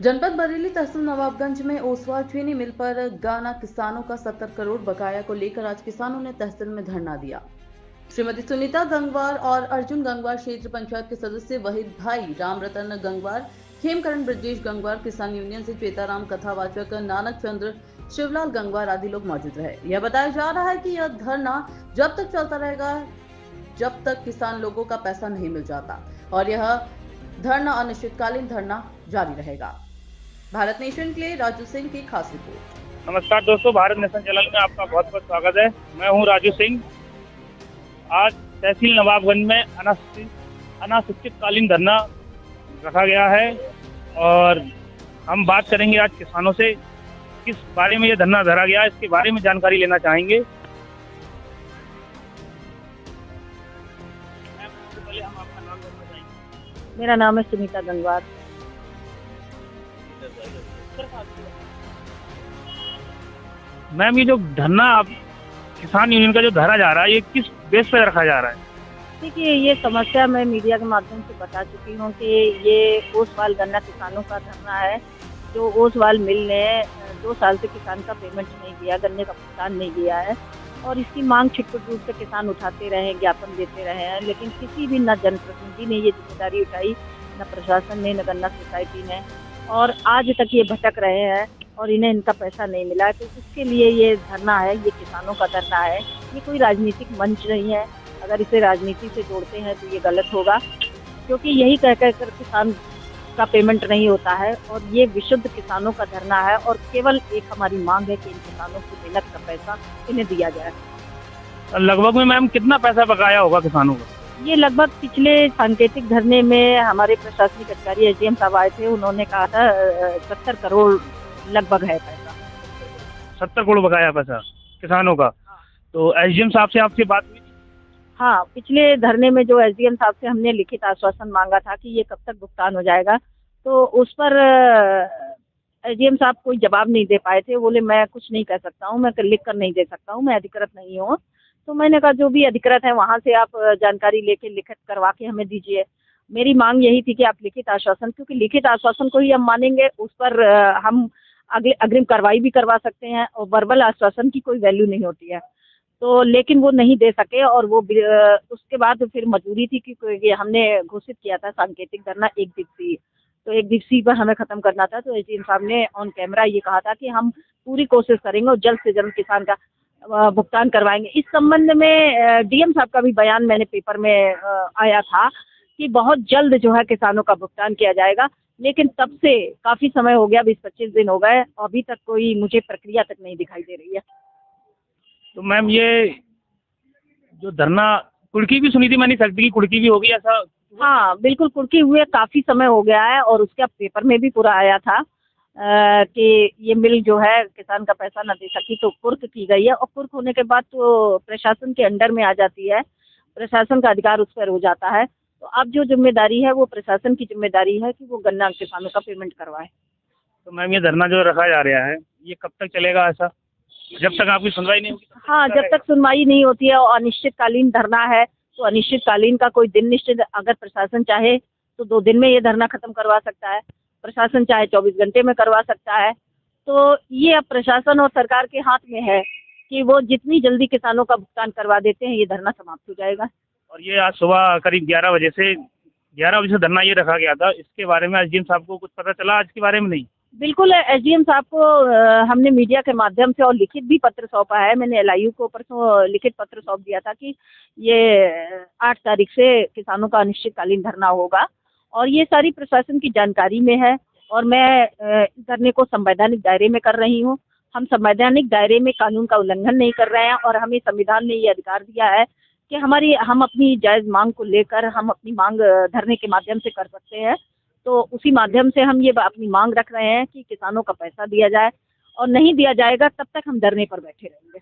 जनपद बरेली तहसील नवाबगंज में ओसवाल चीनी मिल पर गाना किसानों का 70 करोड़ बकाया को लेकर आज किसानों ने तहसील में धरना दिया। श्रीमती सुनीता गंगवार और अर्जुन गंगवार क्षेत्र पंचायत के सदस्य वहीद भाई रामरतन गंगवार, खेमकरण ब्रजेश गंगवार, किसान यूनियन से चेताराम कथावाचक नानक चंद्र शिवलाल गंगवार आदि लोग मौजूद रहे। यह बताया जा रहा है कि यह धरना जब तक चलता रहेगा जब तक किसान लोगों का पैसा नहीं मिल जाता और यह धरना अनिश्चितकालीन धरना जारी रहेगा। भारत नेशन के लिए राजू सिंह की खास रिपोर्ट। नमस्कार दोस्तों, भारत नेशन चैनल में आपका बहुत बहुत स्वागत है। मैं हूं राजू सिंह। आज तहसील नवाबगंज में अनिश्चितकालीन धरना रखा गया है और हम बात करेंगे आज किसानों से किस बारे में यह धरना धरा गया, इसके बारे में जानकारी लेना चाहेंगे। पहले हम आपका नाम बताएंगे। मेरा नाम है सुनीता गंगवार। मैम, ये जो धरना किसान यूनियन का जो धरा जा रहा है, ये किस बेस पे रखा जा रहा है? देखिए, ये समस्या मैं मीडिया के माध्यम से बता चुकी हूँ कि ये ओसवाल गन्ना किसानों का धरना है। जो ओसवाल मिल ने 2 साल से किसान का पेमेंट नहीं किया, गन्ने का भुगतान नहीं किया है और इसकी मांग छिटपुट रूप से किसान उठाते रहे, ज्ञापन देते रहे हैं, लेकिन किसी भी न जनप्रतिनिधि ने ये जिम्मेदारी उठाई, न प्रशासन ने, न गन्ना सोसाइटी ने, और आज तक ये भटक रहे हैं और इन्हें इनका पैसा नहीं मिला। तो इसके लिए ये धरना है, ये किसानों का धरना है। ये कोई राजनीतिक मंच नहीं है। अगर इसे राजनीति से जोड़ते हैं तो ये गलत होगा, क्योंकि यही कह कर किसान का पेमेंट नहीं होता है और ये विशुद्ध किसानों का धरना है और केवल एक हमारी मांग है कि इन किसानों की मेहनत का पैसा इन्हें दिया जाए। लगभग में मैम कितना पैसा बकाया होगा किसानों को? ये लगभग पिछले सांकेतिक धरने में हमारे प्रशासनिक अधिकारी एसडीएम साहब आए थे, उन्होंने कहा था 70 करोड़ लगभग है पैसा। 70 करोड़ बकाया पैसा किसानों का। तो एसडीएम साहब से आपसे बात हुई? हाँ, पिछले धरने में जो एसडीएम साहब से हमने लिखित आश्वासन मांगा था कि ये कब तक भुगतान हो जाएगा, तो उस पर एसडीएम साहब कोई जवाब नहीं दे पाए थे। बोले मैं कुछ नहीं कह सकता हूँ, मैं लिख कर नहीं दे सकता हूँ, मैं अधिकृत नहीं हूँ। तो मैंने कहा जो भी अधिकृत है वहाँ से आप जानकारी लेके लिखित करवा के हमें दीजिए। मेरी मांग यही थी कि आप लिखित आश्वासन, क्योंकि लिखित आश्वासन को ही हम मानेंगे, उस पर हम अग्रिम कार्रवाई भी करवा सकते हैं और वर्बल आश्वासन की कोई वैल्यू नहीं होती है। तो लेकिन वो नहीं दे सके और वो उसके बाद फिर मजबूरी थी कि हमने घोषित किया था सांकेतिक धरना 1 दिवसीय, तो 1 दिवसीय पर हमें खत्म करना था। तो एसडीएम साहब ने ऑन कैमरा ये कहा था कि हम पूरी कोशिश करेंगे और जल्द से जल्द किसान का भुगतान करवाएंगे। इस संबंध में डीएम साहब का भी बयान मैंने पेपर में आया था कि बहुत जल्द जो है किसानों का भुगतान किया जाएगा, लेकिन तब से काफ़ी समय हो गया, 20-25 दिन हो गए, अभी तक कोई मुझे प्रक्रिया तक नहीं दिखाई दे रही है। तो मैम, ये जो धरना कुर्की भी सुनी थी मैंने, फैक्ट्री की कुर्की भी होगी ऐसा? हाँ बिल्कुल, कुर्की हुए काफ़ी समय हो गया है और उसका पेपर में भी पूरा आया था कि ये मिल जो है किसान का पैसा न दे सकी, तो कुर्क की गई है और कुर्क होने के बाद तो प्रशासन के अंडर में आ जाती है, प्रशासन का अधिकार उस पर हो जाता है। तो अब जो जिम्मेदारी है वो प्रशासन की जिम्मेदारी है कि वो गन्ना किसानों का पेमेंट करवाए। तो मैम, ये धरना जो रखा जा रहा है, ये कब तक चलेगा ऐसा, जब तक आपकी सुनवाई नहीं होगी? हाँ, जब तक सुनवाई नहीं होती है और अनिश्चितकालीन धरना है, तो अनिश्चितकालीन का कोई दिन निश्चित, अगर प्रशासन चाहे तो 2 दिन में ये धरना खत्म करवा सकता है, प्रशासन चाहे 24 घंटे में करवा सकता है। तो ये अब प्रशासन और सरकार के हाथ में है कि वो जितनी जल्दी किसानों का भुगतान करवा देते हैं, ये धरना समाप्त हो जाएगा। और ये आज सुबह करीब 11 बजे से धरना ये रखा गया था, इसके बारे में एसडीएम साहब को कुछ पता चला आज के बारे में? नहीं, बिल्कुल, एसडीएम साहब को हमने मीडिया के माध्यम से और लिखित भी पत्र सौंपा है। मैंने एलआईयू को परसों लिखित पत्र सौंप दिया था कि ये 8 तारीख से किसानों का अनिश्चितकालीन धरना होगा और ये सारी प्रशासन की जानकारी में है और मैं इस धरने को संवैधानिक दायरे में कर रही हूँ। हम संवैधानिक दायरे में कानून का उल्लंघन नहीं कर रहे हैं और हमें संविधान ने ये अधिकार दिया है कि हम अपनी जायज़ मांग को लेकर हम अपनी मांग धरने के माध्यम से कर सकते हैं। तो उसी माध्यम से हम ये अपनी मांग रख रहे हैं कि किसानों का पैसा दिया जाए और नहीं दिया जाएगा तब तक हम धरने पर बैठे रहेंगे।